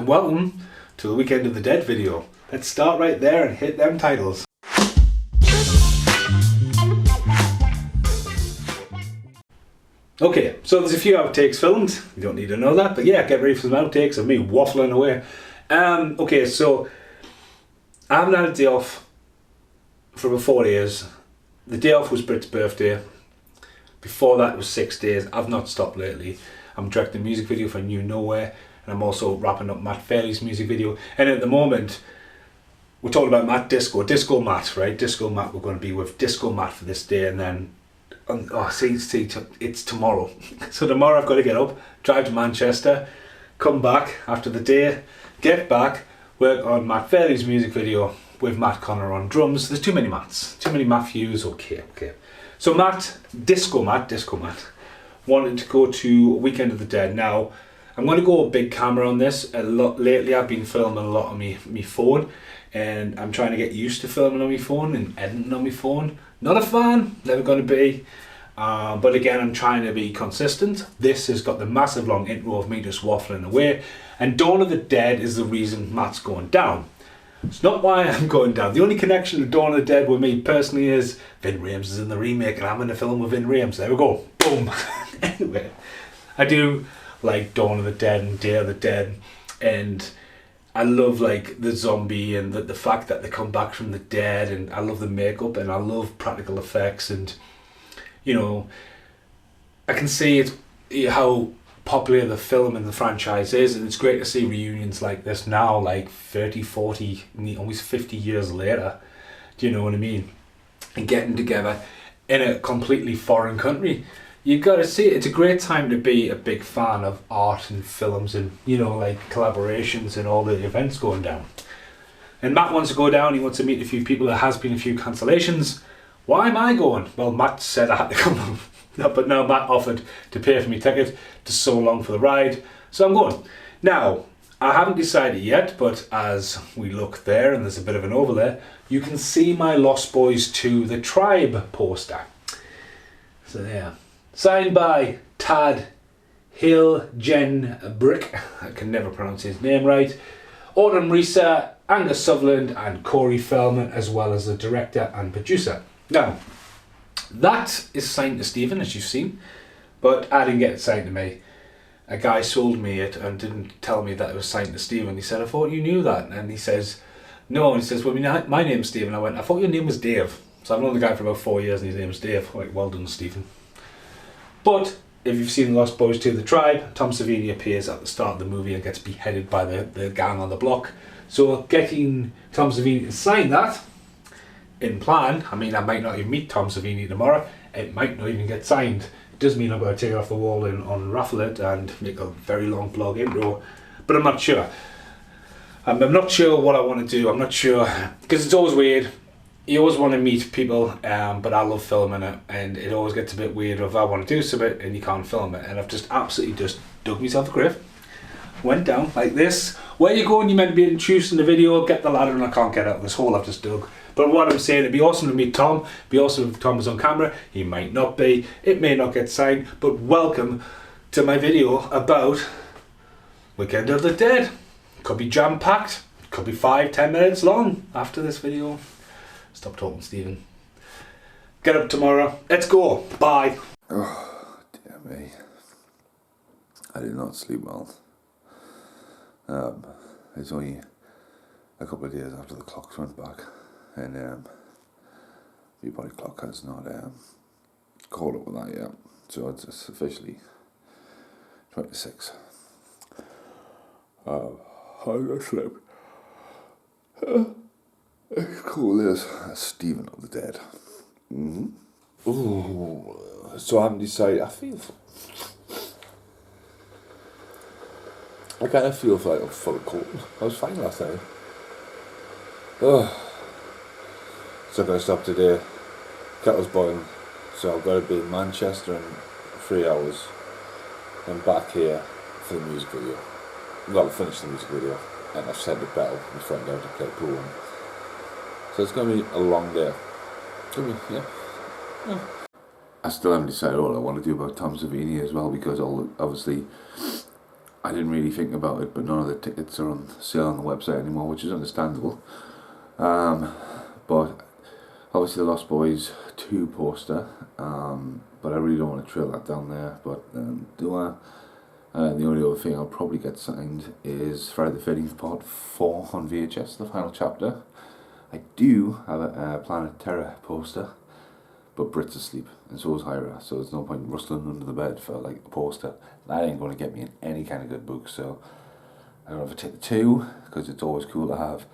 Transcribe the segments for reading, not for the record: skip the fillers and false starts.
and welcome to the Weekend of the Dead video. Let's start right there and hit them titles. Okay, so there's a few outtakes filmed. You don't need to know that, but yeah, get ready for some outtakes of me waffling away. Okay, so I haven't had a day off for about 4 days. The day off was Brit's birthday. Before that it was 6 days. I've not stopped lately. I'm directing a music video for New Nowhere, and I'm also wrapping up Matt Fairley's music video. And at the moment, we're talking about Matt Disco Matt, right? Disco Matt, we're going to be with Disco Matt for this day, and then it's tomorrow. So tomorrow I've got to get up, drive to Manchester, come back after the day, get back, work on Matt Fairley's music video with Matt Connor on drums. There's too many Matts, too many Matthews. Okay. So Disco Matt wanted to go to Weekend of the Dead. Now I'm going to go a big camera on this. Lately I've been filming a lot on my phone, and I'm trying to get used to filming on my phone and editing on my phone. Not a fan, never going to be, but again I'm trying to be consistent. This has got the massive long intro of me just waffling away, and Dawn of the Dead is the reason Matt's going down. It's not why I'm going down. The only connection to Dawn of the Dead with me personally is Vin Rames is in the remake and I'm in a film with Vin Rames. There we go, boom. Anyway, I do like Dawn of the Dead and Day of the Dead, and I love like the zombie and the fact that they come back from the dead, and I love the makeup and I love practical effects, and you know, I can see how popular the film and the franchise is, and it's great to see reunions like this now, like 30, 40, almost 50 years later. Do you know what I mean? And getting together in a completely foreign country. You've got to see it. It's a great time to be a big fan of art and films and, you know, like collaborations and all the events going down. And Matt wants to go down. He wants to meet a few people. There has been a few cancellations. Why am I going? Well, Matt said I had to come. But no, Matt offered to pay for me ticket to so long for the ride. So I'm going. Now, I haven't decided yet, but as we look there, and there's a bit of an overlay, you can see my Lost Boys 2 The Tribe poster. So there. Signed by Tad Hilgenbrick, I can never pronounce his name right, Autumn Reeser, Angus Sutherland and Corey Feldman, as well as the director and producer. Now, that is signed to Stephen, as you've seen, but I didn't get it signed to me. A guy sold me it and didn't tell me that it was signed to Stephen. He said, I thought you knew that. And he says, no. And he says, well, my name's Stephen. I went, I thought your name was Dave. So I've known the guy for about 4 years and his name is Dave. Like, well done, Stephen. But if you've seen Lost Boys 2 The Tribe, Tom Savini appears at the start of the movie and gets beheaded by the gang on the block. So getting Tom Savini to sign that, in plan, I mean, I might not even meet Tom Savini tomorrow. It might not even get signed. It does mean I've got to take it off the wall and unraffle it and make a very long vlog intro. But I'm not sure. I'm not sure what I want to do. I'm not sure, because it's always weird. You always want to meet people, but I love filming it, and it always gets a bit weird if I want to do something and you can't film it. And I've just absolutely just dug myself a grave, went down like this. Where you going? You meant to be introducing the video, get the ladder, and I can't get out of this hole I've just dug. But what I'm saying, it'd be awesome to meet Tom. It'd be awesome if Tom was on camera. He might not be. It may not get signed. But welcome to my video about Weekend of the Dead. Could be jam-packed. Could be 5-10 minutes long after this video. Stop talking, Stephen. Get up tomorrow. Let's go. Bye. Oh, dear me. I did not sleep well. It's only a couple of days after the clocks went back, and the body clock has not caught up with that yet. So it's officially 26. I just slept. It's cool as Stephen of the Dead. Ooh. So I haven't decided. I kind of feel like I'm full of cold. I was fine last night. So I'm going to stop today. Kettle's boiling. So I've got to be in Manchester in 3 hours. And back here for the music video. Well, finish the music video. And I've sent a bell my friend out to play pool. So it's going to be a long day. Yeah. I still haven't decided what I want to do about Tom Savini as well, because obviously I didn't really think about it, but none of the tickets are on sale on the website anymore, which is understandable. But obviously the Lost Boys 2 poster, but I really don't want to trail that down there. But the only other thing I'll probably get signed is Friday the 13th Part 4 on VHS, the final chapter. I do have a Planet Terror poster, but Brit's asleep, and so is Hyra, so there's no point rustling under the bed for like a poster. That ain't going to get me in any kind of good book, so I don't know if I take the 2, because it's always cool to have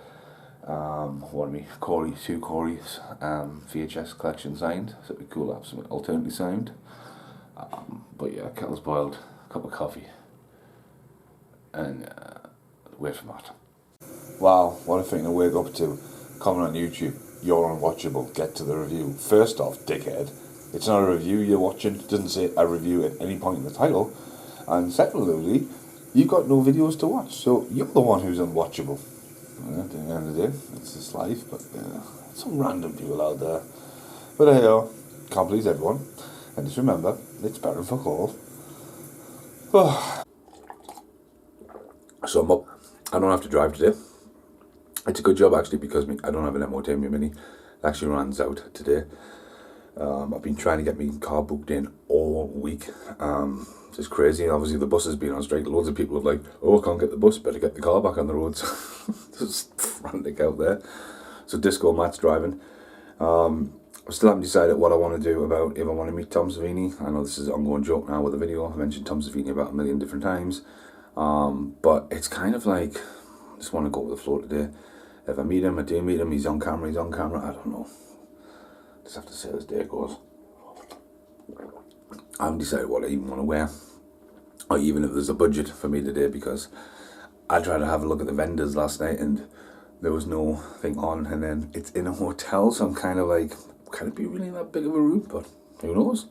two Corey's VHS collection signed, so it'd be cool to have something alternately signed. But yeah, kettle's boiled, cup of coffee, and wait for that. Wow, what a thing to wake up to. Comment on YouTube, you're unwatchable, get to the review. First off, dickhead, it's not a review you're watching, it doesn't say a review at any point in the title. And secondly, you've got no videos to watch, so you're the one who's unwatchable. At the end of the day, it's this life, but some random people out there. But hey, can't please everyone. And just remember, it's better than fuck all. So I'm up. I don't have to drive today. It's a good job actually, because I don't have an MOT in my Mini. It actually runs out today. I've been trying to get my car booked in all week. It's crazy. Obviously the bus has been on strike. Loads of people have like, oh, I can't get the bus, better get the car back on the roads. It's frantic out there. So Disco Matt's driving. I still haven't decided what I want to do about if I want to meet Tom Savini. I know this is an ongoing joke now with the video. I mentioned Tom Savini about a million different times. But it's kind of like, I just want to go with the flow today. If I meet him, I do meet him, he's on camera, I don't know. Just have to see how this day goes. I haven't decided what I even want to wear, or even if there's a budget for me today, because I tried to have a look at the vendors last night and there was no thing on, and then it's in a hotel, so I'm kind of like, can it be really that big of a room? But who knows?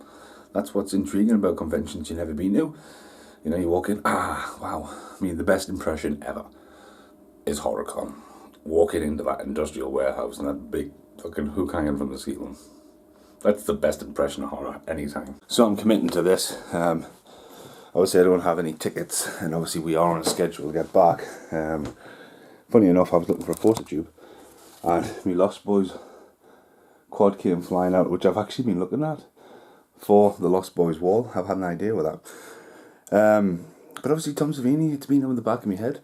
That's what's intriguing about conventions you've never been to. You know, you walk in, wow. I mean, the best impression ever is HorrorCon. Walking into that industrial warehouse and that big fucking hook hanging from the ceiling. That's the best impression of horror anytime. So I'm committing to this. Obviously I don't have any tickets, and obviously we are on a schedule to get back. Funny enough, I was looking for a photo tube, and my Lost Boys quad came flying out, which I've actually been looking at for the Lost Boys wall. I've had an idea with that. But obviously Tom Savini, it's been on the back of my head.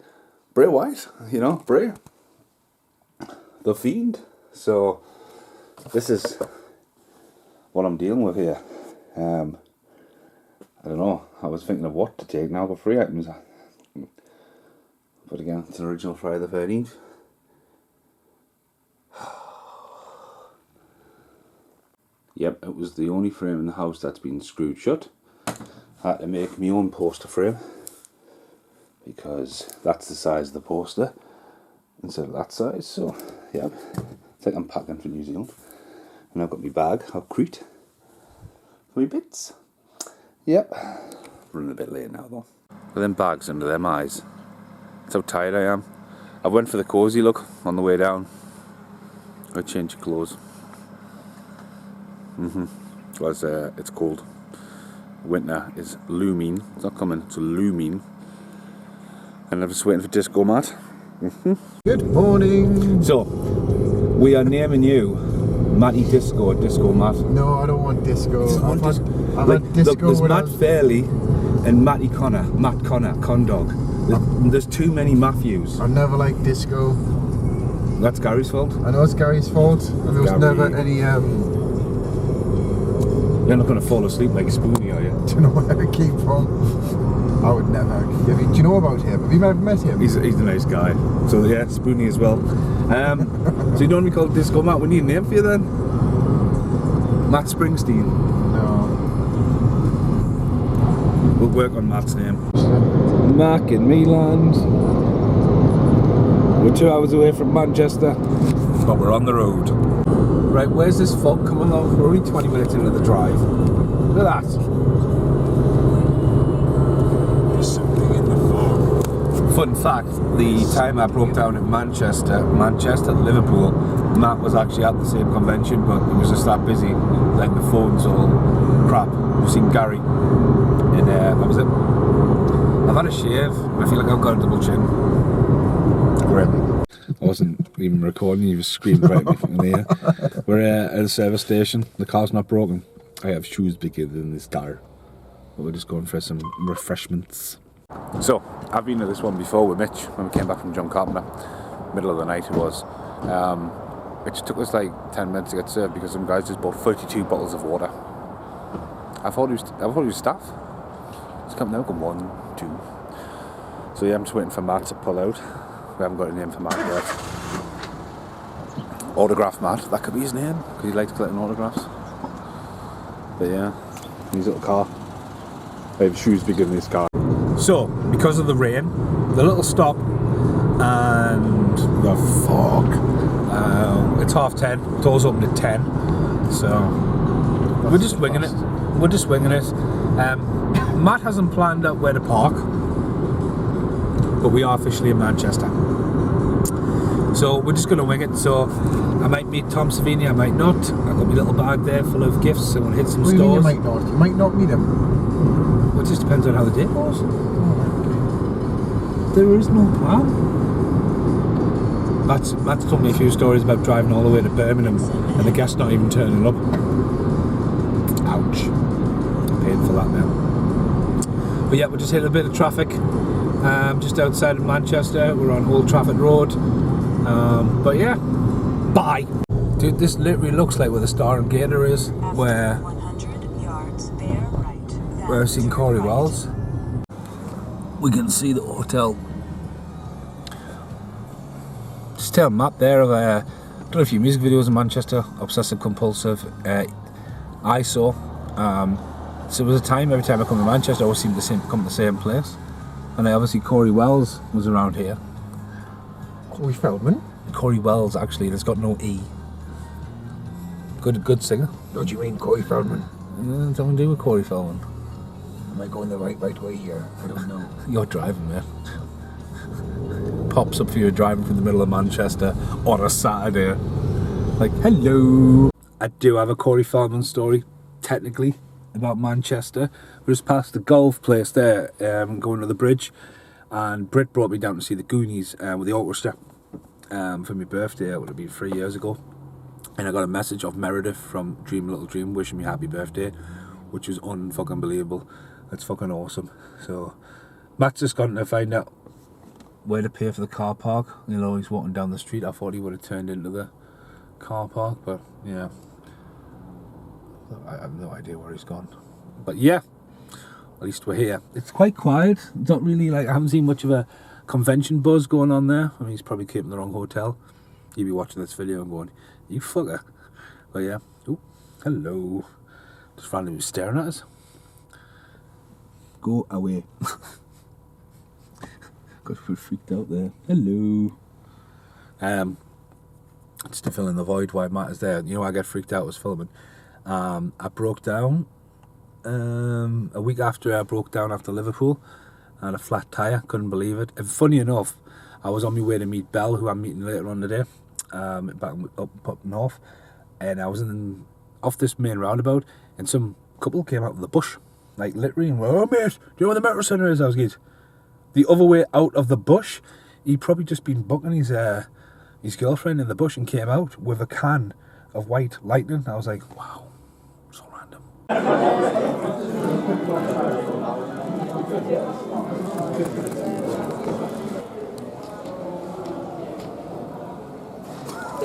Bray Wyatt, you know, Bray. The Fiend. So this is what I'm dealing with here. I don't know. I was thinking of what to take now, but 3 items. But again, it's an original Friday the 13th. Yep, it was the only frame in the house that's been screwed shut. I had to make my own poster frame, because that's the size of the poster instead of that size. So yeah, it's like I'm packing for New Zealand. And I've got my bag of Crete for my bits. Yep, running a bit late now though. With them bags under them eyes, that's how tired I am. I went for the cosy look on the way down. I changed clothes. Because it's cold. Winter is looming. It's not coming, it's looming. And I'm just waiting for Disco Matt. Good morning. So, we are naming you Matty Disco or Disco Matt. No, I don't want disco. I've had disco. Look, there's Matt Fairley and Matty Connor. Matt Connor, Condog. There's too many Matthews. I never liked disco. That's Gary's fault. I know it's Gary's fault. And there was never any. You're not going to fall asleep like Spoonie, are you? Do you know where I came from? I would never. Do you know about him? Have you ever met him? He's a nice guy. So yeah, Spoonie as well. So you don't want to be called Disco Matt? We need a name for you then. Matt Springsteen. No. We'll work on Matt's name. Mac in Milan. We're 2 hours away from Manchester, but we're on the road. Right, where's this fog coming along? We're only 20 minutes into the drive. Look at that. There's something in the fog. Fun fact, the time I broke down in Manchester, Liverpool, Matt was actually at the same convention, but it was just that busy, like the phone's all crap. We've seen Gary in, what was it? I've had a shave. I feel like I've got a double chin. Grim. I wasn't even recording, you just screamed right at me from there. We're at a service station. The car's not broken. I have shoes bigger than this car. But we're just going for some refreshments. So, I've been to this one before with Mitch when we came back from John Carpenter. Middle of the night it was. It just took us like 10 minutes to get served because some guys just bought 32 bottles of water. I thought it was staff. It's come now, come 1, 2. So yeah, I'm just waiting for Matt to pull out. We haven't got a name for Matt yet. Autograph Matt, that could be his name, because he likes collecting autographs. But yeah, his little car. I have shoes bigger than this car. So, because of the rain, the little stop, and the fog. It's 10:30, doors open at 10, so we're just winging it. Matt hasn't planned out where to park, but we are officially in Manchester. So we're just going to wing it. So I might meet Tom Savini, I might not. I've got my little bag there full of gifts. I want to hit some stores. You might not. You might not meet him. Well, it just depends on how the day goes. There is no plan. Matt's told me a few stories about driving all the way to Birmingham and the gas not even turning up. Ouch. I'm paying for that now. But yeah, we're just hitting a bit of traffic. Just outside of Manchester. We're on Old Trafford Road. But yeah, bye. Dude, this literally looks like where the Star and Gator is, where I've seen Corey Wells. We can see the hotel. Just tell map there of done a few music videos in Manchester, obsessive compulsive, ISO. So there was a time every time I come to Manchester I always seem to come to the same place. And obviously Corey Wells was around here. Corey Feldman? Corey Wells actually, it's got no E. Good singer. What do you mean, Corey Feldman? Something to do with Corey Feldman. Am I going the right way here? I don't know. You're driving, man. Pops up for you driving from the middle of Manchester on a Saturday. Like, hello. I do have a Corey Feldman story, technically, about Manchester. We're just past the golf place there, going to the bridge. And Britt brought me down to see the Goonies with the orchestra for my birthday. It would have been 3 years ago. And I got a message of Meredith from Dream Little Dream wishing me happy birthday, which was unfucking believable. That's fucking awesome. So Matt's just gone to find out where to pay for the car park. You know, he's walking down the street. I thought he would have turned into the car park, but yeah, I have no idea where he's gone. But yeah, at least we're here. It's quite quiet. It's not really like, I haven't seen much of a convention buzz going on there. I mean, he's probably keeping the wrong hotel. You'll be watching this video and going, you fucker. But yeah, oh, hello. Just randomly staring at us. Go away. Got freaked out there. Hello. Just to fill in the void why Matt is there. You know, I get freaked out was filming. I broke down a week after I broke down after Liverpool. I had a flat tyre, couldn't believe it. And funny enough, I was on my way to meet Belle, who I'm meeting later on today, back up north. And I was off this main roundabout, and some couple came out of the bush. Like literally, and went, oh mate, do you know where the metro centre is? I was good. The other way out of the bush, he'd probably just been booking his girlfriend in the bush and came out with a can of white lightning. I was like, wow, so random.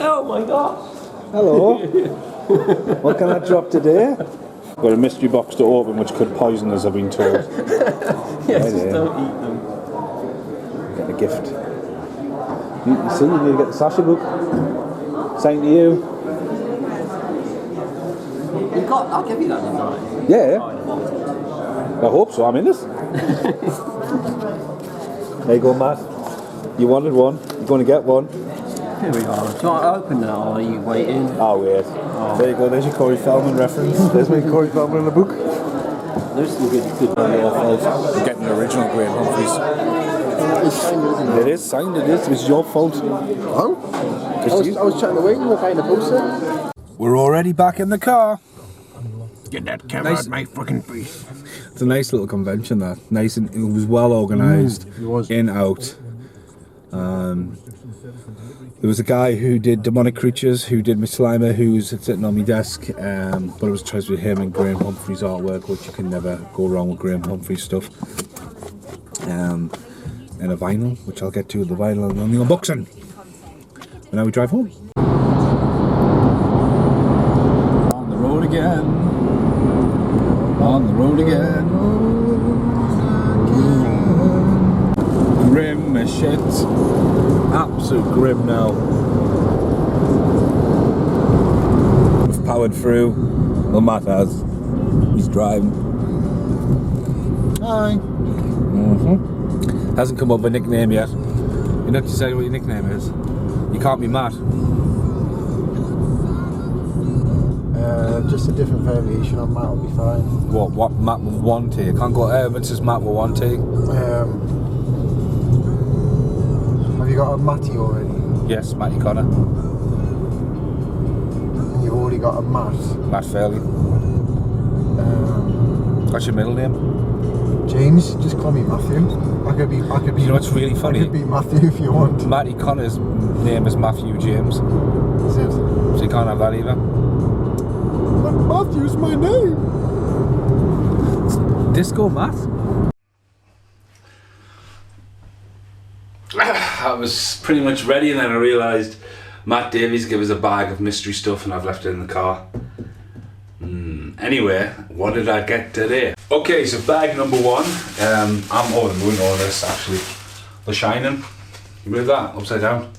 Oh my gosh. Hello. What can I drop today? Got a mystery box to open which could poison us, I've been told. Yes, just don't eat them. Get a gift. You see, you need to get the Sasha book. Signed to you. I'll give you that design. Yeah. I hope so, I'm in this. There you go, Matt. You wanted one. You're going to get one. Here we are. Do you want to open that or are you waiting? I'll wait. Oh. There you go, there's your Corey Feldman reference. There's my Corey Feldman in the book. There's some good Your fault. You're getting the original Graham Humphreys. It's signed, isn't it? It is signed, it is. It's your fault. Huh? I was chatting away, you were kind of poster. We're already back in the car. Get that camera Nice. out my fucking face. It's a nice little convention, that. Nice, and it was well organised. It was. In, out. There was a guy who did Demonic Creatures, who did Miss Slimer, who was sitting on my desk, but it was a choice with him and Graham Humphrey's artwork, which you can never go wrong with Graham Humphrey's stuff. And a vinyl, which I'll get to, the vinyl and on the unboxing. And now we drive home. On the road again. On the road again. Grim as shit. Absolute grim now. We've powered through. Well, Matt has. He's driving. Hi. Hasn't come up with a nickname yet. You're not decided what your nickname is. You can't be Matt. Just a different variation on Matt will be fine. What Matt with one T? I can't go Evans is Matt with one T. Have you got a Matty already? Yes, Matty Connor. And you've already got a Matt. Matt Fairley. What's your middle name? James, just call me Matthew. I could be. You know what's really I funny? could be Matthew if you want. Matty Connor's name is Matthew James. Is it? So you can't have that either. But Matthew's my name. Disco Matt? I was pretty much ready, and then I realised Matt Davies gave us a bag of mystery stuff and I've left it in the car. Anyway, what did I get today? Okay, so bag number one. I'm over the moon over this actually. The Shining. You believe that? Upside down.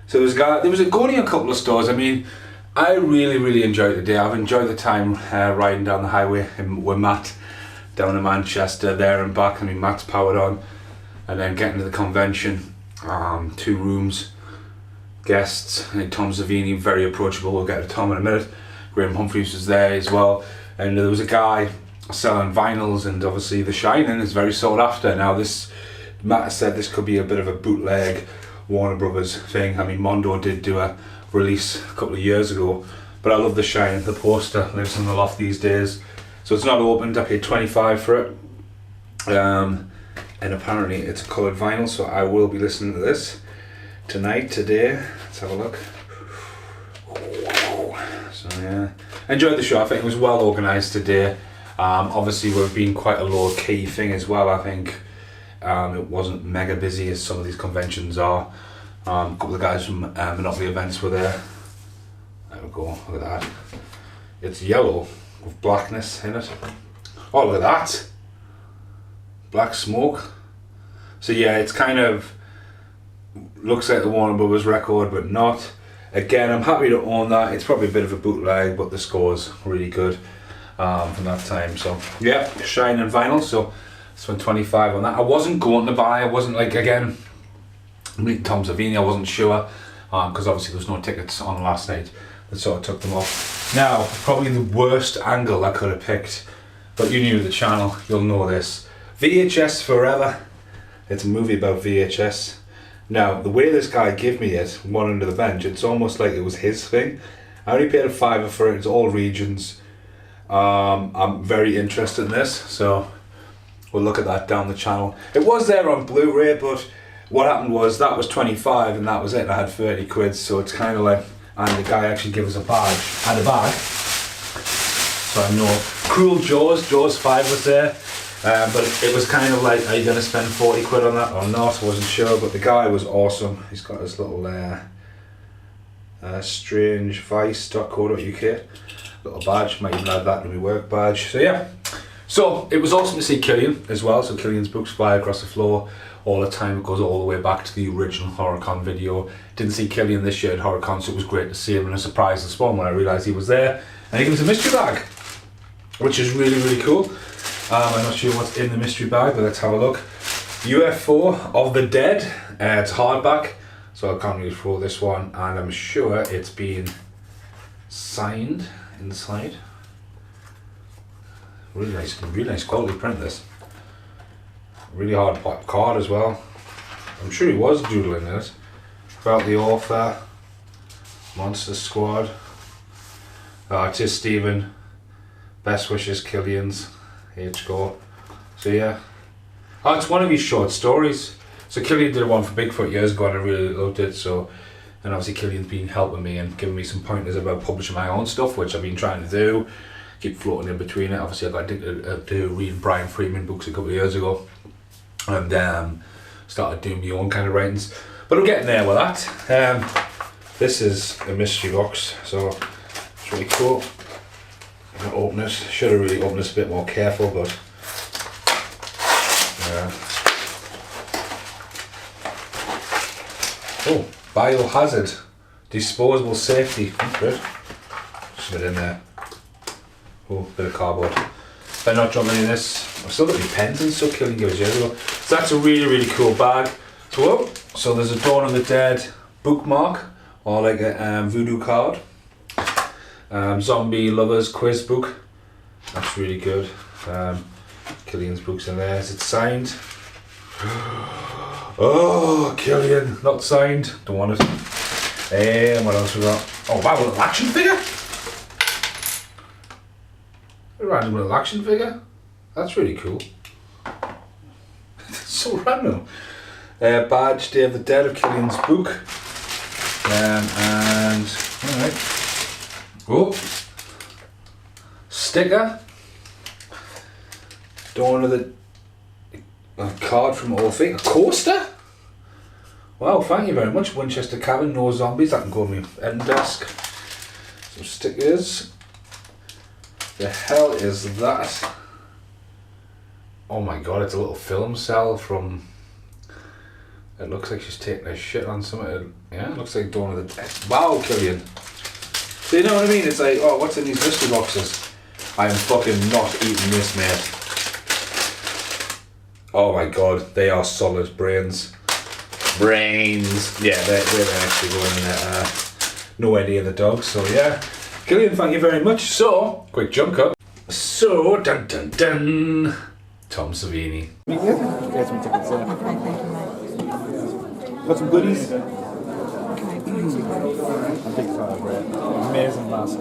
So there was only a couple of stores. I mean, I really enjoyed the day. I've enjoyed the time riding down the highway with Matt down to Manchester, there and back. I mean, Matt's powered on. And then getting to the convention, 2 rooms, guests. I think Tom Savini, very approachable. We'll get to Tom in a minute. Graham Humphreys was there as well. And there was a guy selling vinyls, and obviously The Shining is very sought after. Now Matt said this could be a bit of a bootleg Warner Brothers thing. I mean, Mondo did do a release a couple of years ago, but I love The Shining. The poster lives in the loft these days. So it's not opened. I paid $25 for it. And apparently it's a coloured vinyl, so I will be listening to this today. Let's have a look. So yeah, enjoyed the show. I think it was well organised today. Obviously we're being quite a low key thing as well. I think it wasn't mega busy as some of these conventions are. A couple of guys from Monopoly Events were there. There we go, look at that. It's yellow with blackness in it. Oh, look at that. Black smoke. So yeah, it's kind of looks like the Warner Brothers record, but not. Again, I'm happy to own that. It's probably a bit of a bootleg, but the score's really good from that time. So yeah, Shining vinyl. So I spent $25 on that. I wasn't going to buy. I wasn't like, again, meeting Tom Savini. I wasn't sure because obviously there was no tickets on last night. That sort of took them off. Now, probably the worst angle I could have picked, but you knew the channel. You'll know this. VHS Forever. It's a movie about VHS. Now, the way this guy gave me it, one under the bench, it's almost like it was his thing. I only paid $5 for it. It's all regions. I'm very interested in this, so we'll look at that down the channel. It was there on Blu-ray, but what happened was that was $25 and that was it. I had 30 quid, so it's kind of like, and the guy actually gave us a badge and a bag. So I know Cruel Jaws 5 was there. But it was kind of like, are you going to spend 40 quid on that or not? I wasn't sure, but the guy was awesome. He's got his little strangevice.co.uk little badge. Might even add that to my work badge. So yeah, so it was awesome to see Killian as well. So Killian's books fly across the floor all the time. It goes all the way back to the original HorrorCon video. Didn't see Killian this year at HorrorCon, so it was great to see him, and a surprise this one when I realised he was there. And he gave us a mystery bag, which is really cool. I'm not sure what's in the mystery bag, but let's have a look. UFO of the Dead. It's hardback, so I can't really throw this one, and I'm sure it's been signed inside. Really nice quality print. This really hard card as well. I'm sure he was doodling in it. About the author, Monster Squad, artist Stephen Best wishes, Killian's. H-Go. So yeah. Oh, it's one of his short stories. So Killian did one for Bigfoot years ago and I really loved it. So, and obviously Killian's been helping me and giving me some pointers about publishing my own stuff, which I've been trying to do. Keep floating in between it. Obviously I got addicted to reading Brian Freeman books a couple of years ago. And started doing my own kind of writings. But I'm getting there with that. This is a mystery box, so it's really cool. I'm gonna open it. Should have really opened this a bit more careful, but yeah. Oh, biohazard, disposable safety. Good. Just a bit in there. Oh, bit of cardboard. They're not jumping in this. I've still got my pens and stuff Killian gave us years ago. So that's a really, really cool bag. So, whoa. So there's a Dawn of the Dead bookmark, or like a voodoo card. Zombie Lovers quiz book. That's really good. Killian's book's in there. Is it signed? Oh, Killian, not signed. Don't want it. And what else we got? Oh wow, a little action figure. A random little action figure. That's really cool. So random. Badge, Day of the Dead of Killian's book. And alright. Oh, sticker. Dawn of the card from Orphic. A coaster. Wow, thank you very much. Winchester Cabin, no zombies. That can go on my end desk. Some stickers. The hell is that? Oh my god, it's a little film cell from. It looks like she's taking a shit on something. Yeah, it looks like Dawn of the Dead. Wow, Killian. So you know what I mean? It's like, oh, what's in these mystery boxes? I am fucking not eating this, mate. Oh my god, they are solid brains. Brains. Yeah, they're actually going in there. Nowhere near the dog, so yeah. Killian, thank you very much. So, quick jump cut. So, dun dun dun. Tom Savini. Get some tickets there. Got some goodies. I'm big fan of Ray. Amazing mask.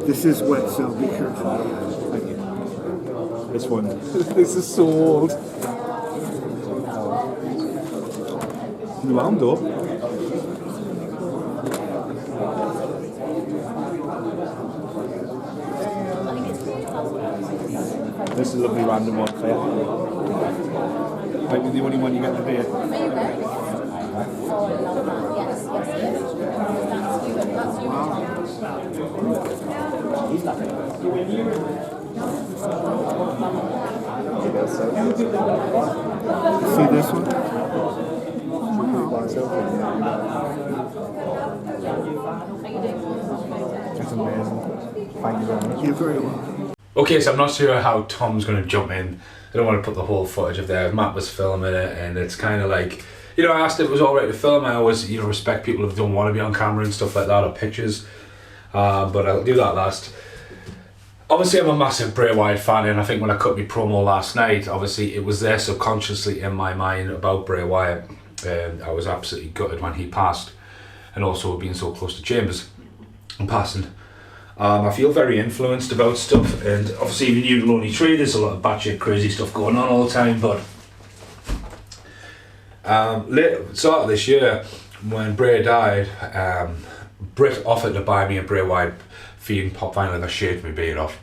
This is wet, so be careful. Thank you. This one. This is so old. New arm though. This is a lovely random one, Claire. Might be the only one you get today. Yes, See this one? That's amazing. Thank you very much. You're very welcome. Okay, so I'm not sure how Tom's going to jump in. I don't want to put the whole footage of there. Matt was filming it, and it's kind of like, you know, I asked if it was alright to film. I always, you know, respect people who don't want to be on camera and stuff like that, or pictures. But I'll do that last. Obviously, I'm a massive Bray Wyatt fan, and I think when I cut my promo last night, obviously it was there subconsciously in my mind about Bray Wyatt. I was absolutely gutted when he passed, and also being so close to Chambers and passing. I feel very influenced about stuff, and obviously even you Lonely Tree, there's a lot of batshit crazy stuff going on all the time, but start of this year, when Bray died, Britt offered to buy me a Bray Wyatt Fiend pop vinyl that shaved my beard off.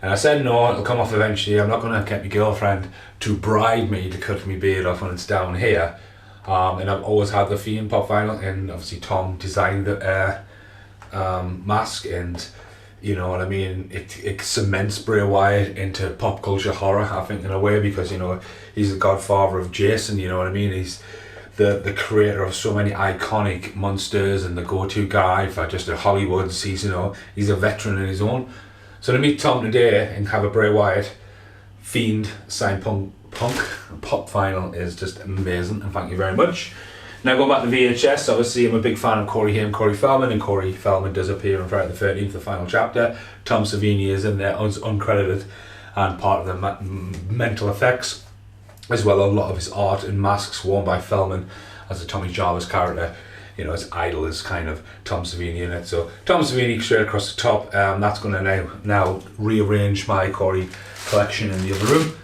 And I said no, it'll come off eventually. I'm not going to get my girlfriend to bribe me to cut my beard off when it's down here. And I've always had the Fiend pop vinyl, and obviously Tom designed the mask, and you know what I mean, it cements Bray Wyatt into pop culture horror, I think, in a way, because you know he's the godfather of Jason, you know what I mean, he's the creator of so many iconic monsters and the go-to guy for just the Hollywoods. He's, you know, he's a veteran in his own. So to meet Tom today and have a Bray Wyatt Fiend signed punk pop vinyl is just amazing, and thank you very much. Now going back to VHS, obviously I'm a big fan of Corey Haim, Corey Feldman, and Corey Feldman does appear on Friday the 13th, the final chapter. Tom Savini is in there uncredited and part of the mental effects. as well as a lot of his art and masks worn by Feldman as a Tommy Jarvis character. You know, his idol is kind of Tom Savini in it. So Tom Savini straight across the top. That's going to now rearrange my Corey collection in the other room.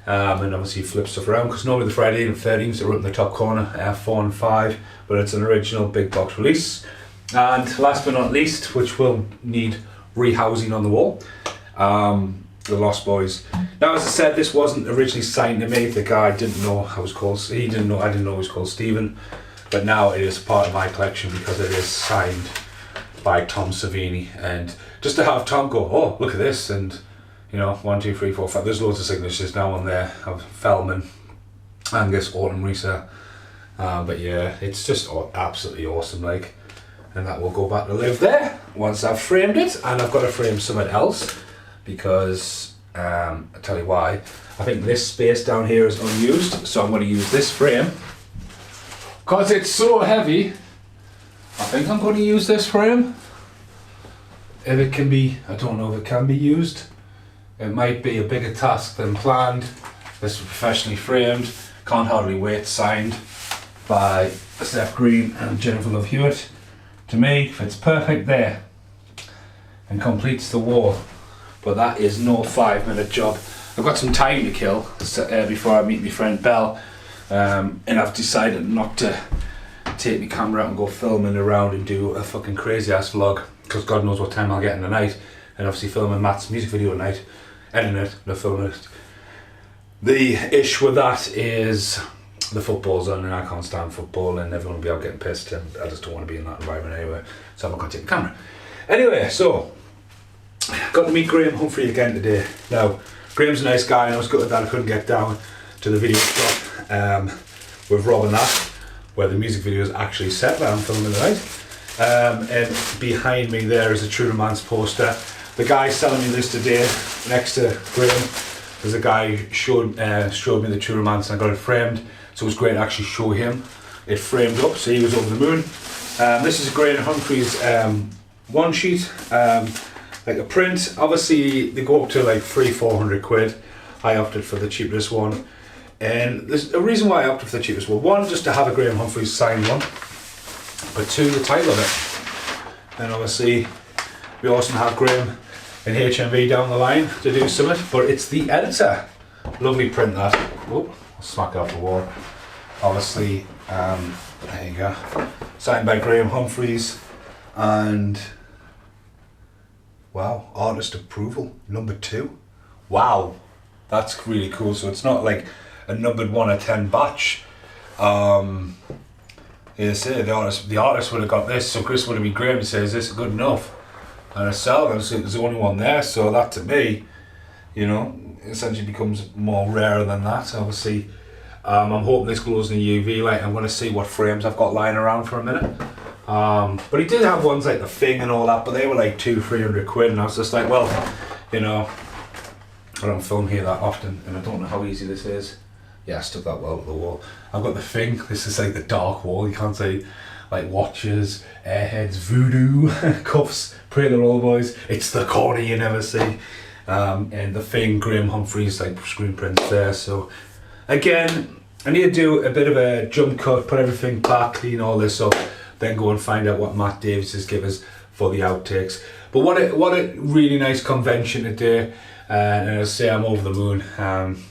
And obviously flip stuff around, because normally the Friday and 13s are up in the top corner, 4 and 5, but it's an original big box release. And last but not least, which will need rehousing on the wall, the Lost Boys. Now, as I said, this wasn't originally signed to me. The guy didn't know I was called, I didn't know he was called Stephen, but now it is part of my collection because it is signed by Tom Savini. And just to have Tom go, oh, look at this, and you know, 1, 2, 3, 4, 5. There's loads of signatures now on there of Feldman, Angus, Autumn, Risa. But yeah, it's just absolutely awesome. Like, and that will go back to live there once I've framed it. And I've got to frame something else because I'll tell you why. I think this space down here is unused, so I'm going to use this frame because it's so heavy. I think I'm going to use this frame. If it can be, I don't know if it can be used. It might be a bigger task than planned. This is professionally framed. Can't hardly wait. Signed by Steph Green and Jennifer Love Hewitt. To me, fits perfect there and completes the wall. But that is no 5-minute job. I've got some time to kill before I meet my friend Belle, and I've decided not to take my camera out and go filming around and do a fucking crazy ass vlog, because God knows what time I'll get in the night, and obviously filming Matt's music video at night. Editing it, no filming it. The issue with that is the football's on and I can't stand football and everyone will be out getting pissed, and I just don't want to be in that environment anyway, so I'm not going to take the camera. Anyway, so got to meet Graham Humphrey again today. Now, Graham's a nice guy and I was gutted that I couldn't get down to the video shop with Rob and that, where the music video is actually set where I'm filming tonight. And behind me there is a True Romance poster. The guy selling me this today, next to Graham, there's a guy showed me the True Romance and I got it framed, so it was great to actually show him it framed up, so he was over the moon. This is Graham Humphrey's one sheet, like a print. Obviously they go up to like 300-400 quid. I opted for the cheapest one, and there's a reason why I opted for the cheapest one. One, just to have a Graham Humphrey's signed one, but two, the title of it. And obviously we also have Graham and HMV down the line to do something, but it's the editor. Lovely print that. Oh, I'll smack it off the wall. Obviously, there you go. Signed by Graham Humphreys, and wow, artist approval, number 2. Wow, that's really cool. So it's not like a numbered 1 or 10 batch. Yes, the artist would have got this, so Chris would have been Graham to say, is this good enough? And I sell them, so there's the only one there, so that to me, you know, essentially becomes more rare than that. Obviously, I'm hoping this glows in the UV light. I'm going to see what frames I've got lying around for a minute. But he did have ones like the Thing and all that, but they were like 200-300 quid, and I was just like, well, you know, I don't film here that often, and I don't know how easy this is. Yeah, I stuck that well to the wall. I've got the Thing. This is like the dark wall. You can't say like watches, airheads, voodoo, cuffs, Pray the Roll Boys. It's the corner you never see. And the Thing, Graham Humphreys, like screen prints there. So again, I need to do a bit of a jump cut, put everything back, clean all this up, then go and find out what Matt Davis has given us for the outtakes. But what a really nice convention today, and as I say, I'm over the moon.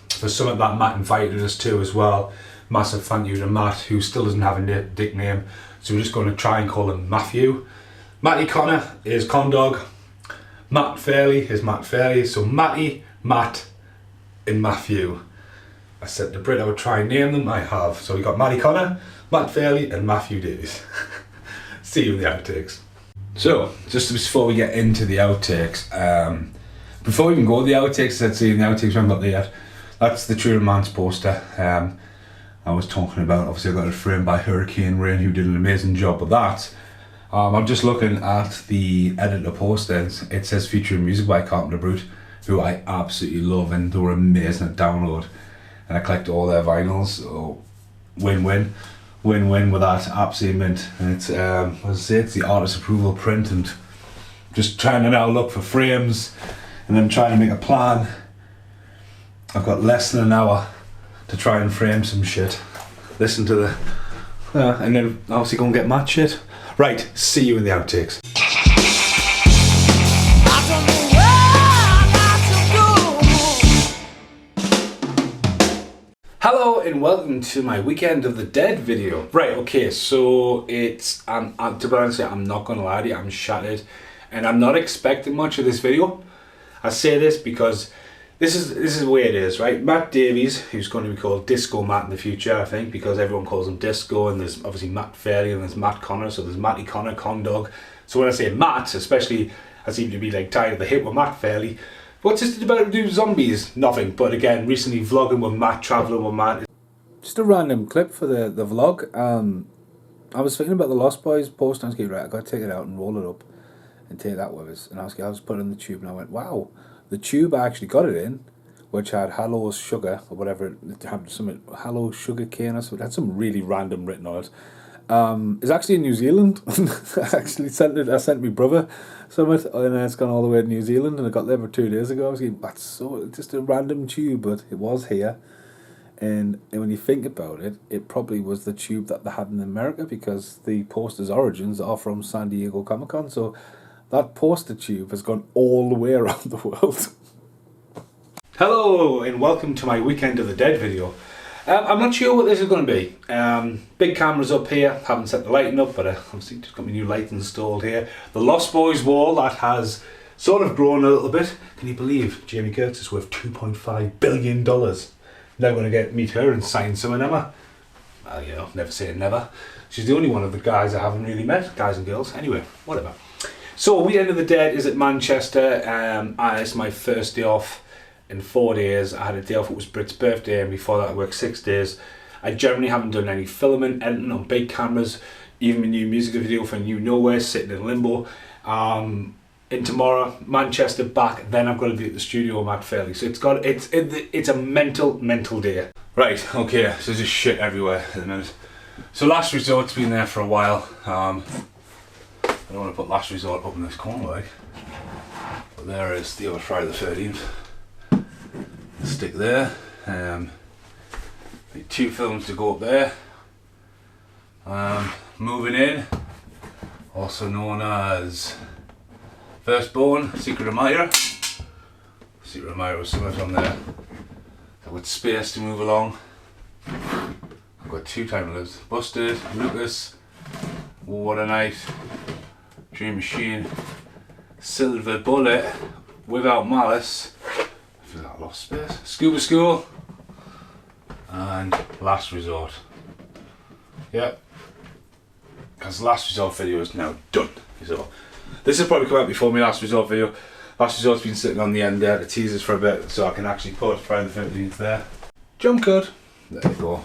For something that Matt invited us to as well. Massive thank you to Matt, who still doesn't have a dick name, so we're just going to try and call him Matthew. Matty Connor is Condog. Matt Fairley is Matt Fairley. So Matty, Matt, and Matthew. I said to Brit I would try and name them. I have. So we got Matty Connor, Matt Fairley, and Matthew Davies. See you in the outtakes. So just before we get into the outtakes, before we even go to the outtakes, let's see in the outtakes. We haven't got there yet. That's the True Romance poster. I was talking about. Obviously, I got it framed by Hurricane Rain, who did an amazing job with that. I'm just looking at the editor poster. It says featuring music by Carpenter Brute, who I absolutely love, and they were amazing at download. And I collect all their vinyls, so win-win with that, absolutely mint. And it's, as I say, it's the artist approval print, and just trying to now look for frames, and then trying to make a plan. I've got less than an hour to try and frame some shit. Listen to the... and then obviously go and get Matt shit. Right, see you in the outtakes. Hello and welcome to my Weekend of the Dead video. Right, okay, so it's, to be honest, I'm not gonna lie to you, I'm shattered and I'm not expecting much of this video. I say this because this is the way it is, right? Matt Davies, who's going to be called Disco Matt in the future, I think, because everyone calls him Disco, and there's obviously Matt Fairley and there's Matt Connor, so there's Matty Connor, Condog. So when I say Matt, especially, I seem to be like tired of the hit with Matt Fairley. What's this about to do with zombies? Nothing, but again, recently vlogging with Matt, travelling with Matt. Just a random clip for the vlog. I was thinking about the Lost Boys post, and I was like, right, I got to take it out and roll it up and take that with us. And I was put it in the tube, and I went, wow, the tube I actually got it in, which had Hello Sugar or whatever, it had some Hello Sugar Cane or something. It had some really random written on it. It's actually in New Zealand. I actually sent my brother some of it, and it's gone all the way to New Zealand, and I got there for 2 days ago. I was like, that's so just a random tube, but it was here. And when you think about it, it probably was the tube that they had in America, because the poster's origins are from San Diego Comic-Con. So that poster tube has gone all the way around the world. Hello and welcome to my Weekend of the Dead video. I'm not sure what this is going to be. Big cameras up here, haven't set the lighting up, but obviously just got my new lighting installed here. The Lost Boys wall that has sort of grown a little bit. Can you believe Jamie Kurtz is worth $2.5 billion? Now going to meet her and sign some, am I? Well, you know, never say never. She's the only one of the guys I haven't really met, guys and girls. Anyway, whatever. So Weekend of the Dead is at Manchester, and it's my first day off in 4 days. I had a day off, it was Brit's birthday, and before that I worked 6 days. I generally haven't done any filming, editing on big cameras, even my new music video for New Nowhere, sitting in limbo. In tomorrow, Manchester back, then I've got to be at the studio with Matt Fairley. So it's a mental day. Right, okay, so there's just shit everywhere at the minute. So Last Resort's been there for a while. I don't want to put Last Resort up in this corner, like. But there is the other Friday the 13th. Stick there. 2 films to go up there. Moving in, also known as Firstborn, Secret Admirer. Secret Admirer was somewhere from there. I've got space to move along. I've got 2 time lives. Busted, Lucas, What a Night, Dream Machine, Silver Bullet, Without Malice. I feel like I lost space. Scuba School, and Last Resort. Yep. Because Last Resort video is now done. So this will probably come out before my Last Resort video. Last Resort's been sitting on the end there to tease us for a bit, so I can actually put Friday the 13th there. Jump cut. There you go.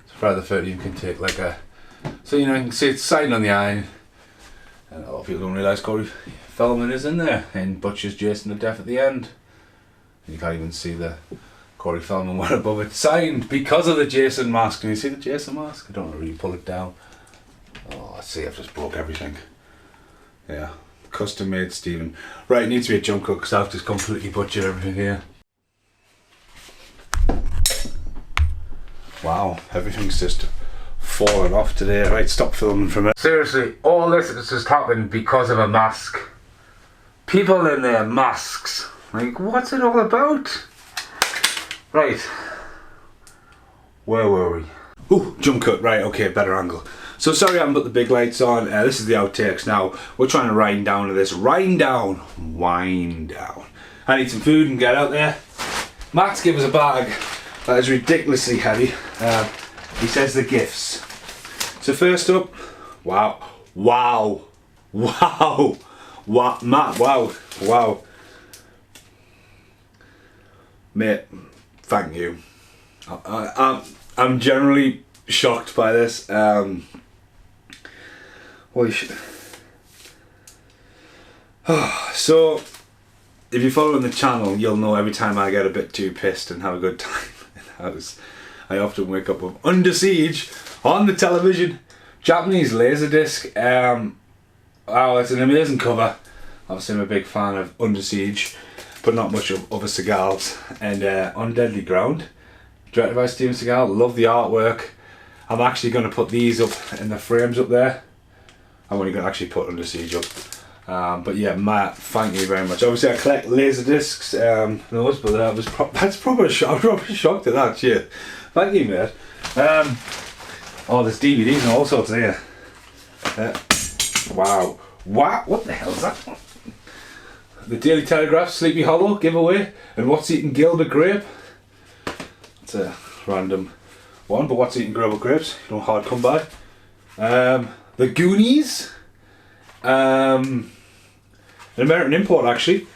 So Friday the 13th can take like a, so you know, you can see it's signed on the iron. And a lot of people don't realise Corey Feldman is in there and butchers Jason to death at the end. You can't even see the Corey Feldman one above it signed because of the Jason mask. Can you see the Jason mask? I don't want to really pull it down. Oh, let's see, I've just broke everything. Yeah, custom made Stephen. Right, it needs to be a jump cut because I've just completely butchered everything here. Wow, everything's just fallen off today. Right, stop filming from it. Seriously, all this has just happened because of a mask. People in their masks. Like, what's it all about? Right. Where were we? Ooh, jump cut. Right, okay, better angle. So sorry I haven't put the big lights on. This is the outtakes now. We're trying to wind down to this. Wind down. I need some food and get out there. Matt's give us a bag that is ridiculously heavy. He says the gifts. So first up, wow. Matt, wow. Mate, thank you. I'm generally shocked by this. Holy shit. So, if you're following the channel, you'll know every time I get a bit too pissed and have a good time in the house, I often wake up with Under Siege on the television. Japanese Laserdisc. Wow, it's an amazing cover. Obviously I'm a big fan of Under Siege, but not much of other cigars. And On Deadly Ground, directed by Steven Seagal. Love the artwork. I'm actually going to put these up in the frames up there. I'm only going to actually put Under Siege up. But yeah, Matt, thank you very much. Obviously, I collect laser discs, those, but that's probably a shock. I'm probably shocked at that. Yeah, thank you, mate. Oh, there's DVDs and all sorts here. Wow, what the hell is that? The Daily Telegraph, Sleepy Hollow giveaway, and What's Eating Gilbert Grape. It's a random one, but What's Eating Gilbert Grapes? You know, hard come by. The Goonies. An American import actually,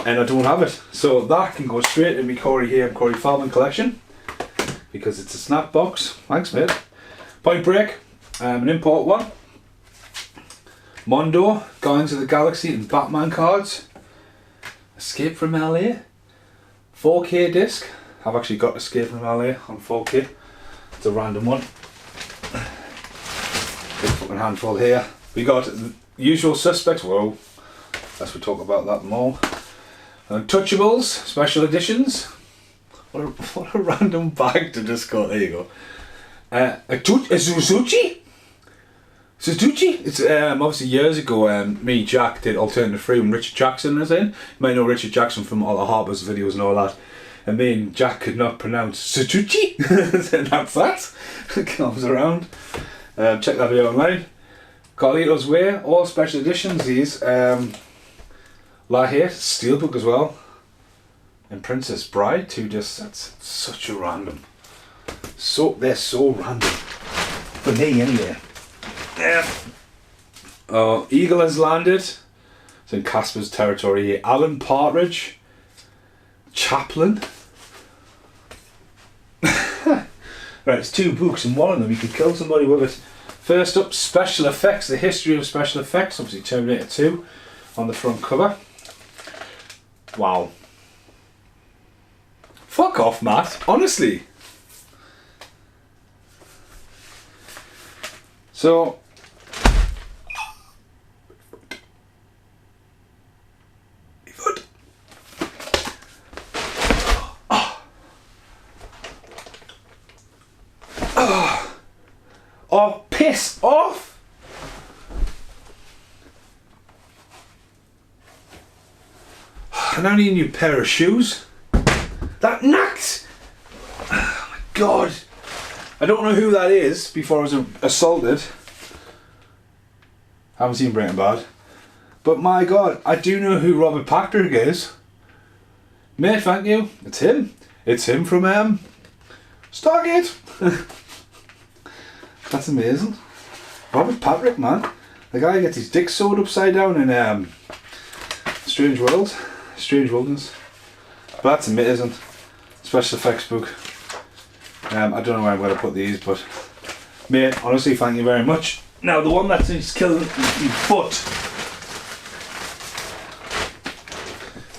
and I don't have it, so that can go straight in my Corey Feldman collection because it's a snap box. Thanks, mate. Point Break, an import one. Mondo, Guardians of the Galaxy and Batman cards. Escape from LA, 4K disc. I've actually got Escape from LA on 4K. It's a random one. Big fucking handful here. We got Usual Suspects. Whoa, let's talk about that more. Untouchables special editions. What a random bag to just go. There you go. A Suzuki. It's obviously years ago. Me, Jack did Alternative Free when Richard Jackson was in. You might know Richard Jackson from all the Harper's videos and all that. And me and Jack could not pronounce Suzuki. And that's that. Comes around. Check that video online. Carlito's Way, all special editions. These La Hate, Steelbook as well, and Princess Bride, 2 discs. That's such a random. They're so random for me anyway. Eagle Has Landed. It's in Casper's territory here. Alan Partridge, Chaplin. Right, it's 2 books and one of them you could kill somebody with it. First up, Special Effects, the history of special effects. Obviously Terminator 2 on the front cover. Wow. Fuck off, Matt. Honestly. So, oh, piss off! I now need a new pair of shoes. That knacked! Oh my god. I don't know who that is before I was assaulted. I haven't seen Breaking Bad. But my god, I do know who Robert Patrick is. Mate, thank you. It's him. It's him from Stargate. That's amazing. Robert Patrick, man. The guy who gets his dick sewed upside down in Strange Wilderness. But that's amazing. Special effects book. I don't know where I'm going to put these, but mate, honestly, thank you very much. Now the one that's killing my foot.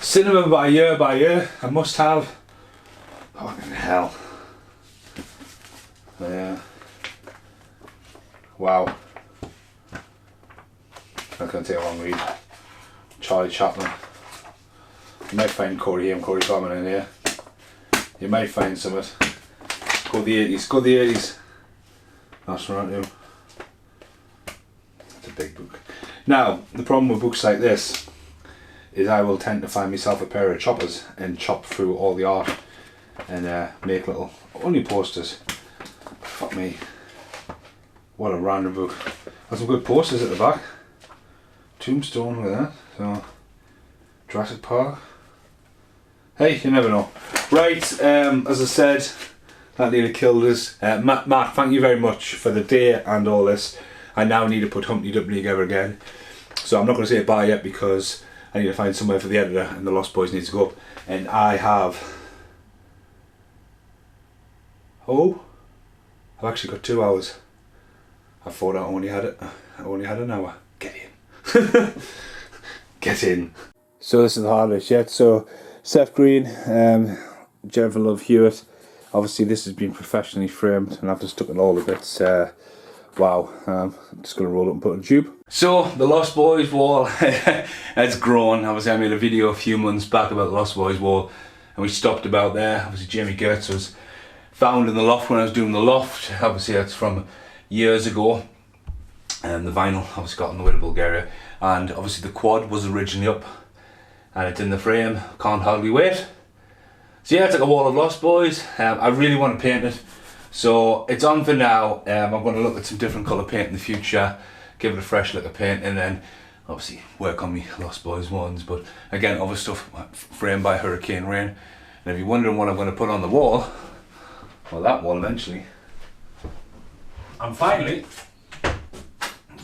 Cinema by year, I must have. Fucking hell. Yeah. Wow. That's going to take a long read. Charlie Chaplin. You might find Corey Feldman in here. You might find something. Go the 80s. That's right, you. It's a big book. Now, the problem with books like this is I will tend to find myself a pair of choppers and chop through all the art and make little only posters. Fuck me. What a random book. There's some good posters at the back. Tombstone with that. So Jurassic Park. Hey, you never know. Right, as I said, that nearly killed us. Matt, thank you very much for the day and all this. I now need to put Humpty Dumpty together again. So I'm not going to say bye yet because I need to find somewhere for the editor and the Lost Boys needs to go up. And I have... Oh, I've actually got 2 hours. I thought I only had an hour. Get in. Get in. So this is the hardest yet. So Seth Green, Jennifer Love Hewitt. Obviously this has been professionally framed and I've just stuck in all the bits. Wow, I'm just going to roll it and put it in a tube. So the Lost Boys wall has grown. Obviously I made a video a few months back about the Lost Boys wall and we stopped about there. Obviously Jamie Gertz was found in the loft when I was doing the loft. Obviously that's from years ago. And the vinyl obviously got on the way to Bulgaria. And obviously the quad was originally up and it's in the frame, can't hardly wait. So yeah, it's like a wall of lost, boys. I really want to paint it. So it's on for now. I'm going to look at some different colour paint in the future, give it a fresh look of paint, and then obviously work on me Lost Boys ones. But again, other stuff framed by Hurricane Rain. And if you're wondering what I'm going to put on the wall, well, that wall eventually, I'm finally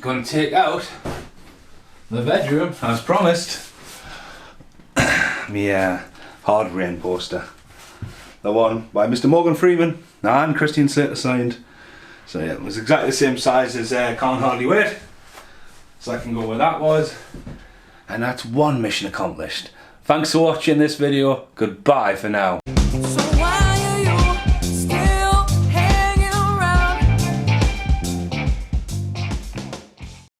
going to take out the bedroom as promised. My Hard Rain poster, the one by Mr. Morgan Freeman and Christian Slater signed. So yeah, it was exactly the same size as Can't Hardly Wait, so I can go where that was. And that's one mission accomplished. Thanks for watching this video. Goodbye for now.